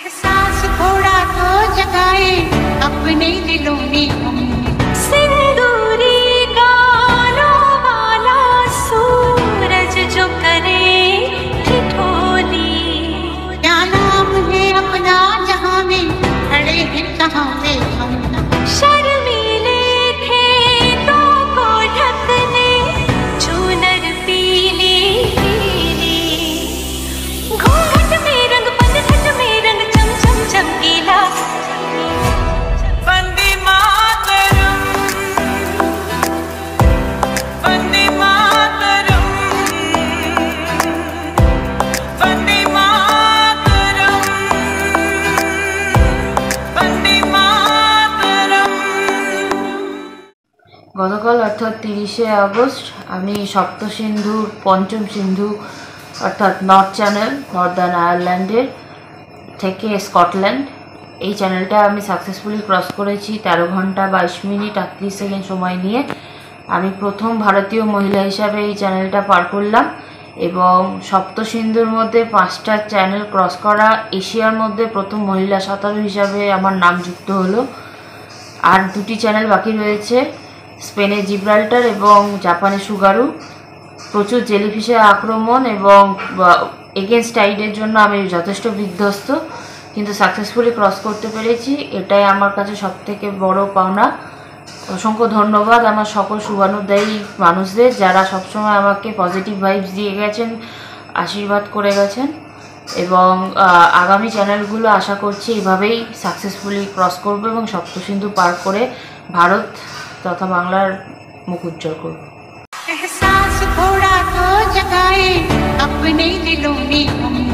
एहसास थोड़ा तो जगाए अपने दिलों में हम। सिंदूरी गालों वाला सूरज जो करे ठिठोली, क्या नाम है अपना जहां में खड़े हैं कहां पे हम। शर्मीले खेतों को ढकने चूनर पीली पीली, घूंघट में रंग पनघट में रंग चम चम चमकीला। वंदे मातरम, वंदे मातरम, वंदे मातरम, वंदे मातरम। গতকাল অর্থাৎ 30শে আগস্ট আমি সপ্তসিন্ধুর পঞ্চম সিন্ধু অর্থাৎ নর্থ চ্যানেল নর্দার্ন আয়ারল্যান্ডের থেকে স্কটল্যান্ড এই চ্যানেলটা আমি সাকসেসফুলি ক্রস করেছি 13 ঘন্টা 22 মিনিট 38 সেকেন্ড সময় নিয়ে। আমি প্রথম ভারতীয় মহিলা হিসাবে এই চ্যানেলটা পার করলাম এবং সপ্তসিন্ধুর মধ্যে 5টা চ্যানেল ক্রস করা এশিয়ার মধ্যে প্রথম মহিলা সাঁতারু হিসাবে আমার নাম যুক্ত হলো। আর 2টি চ্যানেল বাকি রয়েছে, স্পেনের জিব্রাল্টার এবং জাপানের সুগারু। প্রচুর জেলিফিশের আক্রমণ এবং এগেনস্ট টাইডের জন্য আমি যথেষ্ট বিধ্বস্ত, কিন্তু সাকসেসফুলি ক্রস করতে পেরেছি, এটাই আমার কাছে সবথেকে বড় পাওনা। অসংখ্য ধন্যবাদ আমার সকল শুভানুদ্দায়ী মানুষদের যারা সবসময় আমাকে পজিটিভ ভাইবস দিয়ে গেছেন, আশীর্বাদ করে গেছেন এবং আগামী চ্যানেলগুলো আশা করছি এভাবেই সাকসেসফুলি ক্রস করবো এবং সপ্তসিন্ধু পার করে ভারত তথা বাংলার মুখ উজ্জ্বল করব। एहसास थोड़ा तो जगाए अपने दिलों में हम।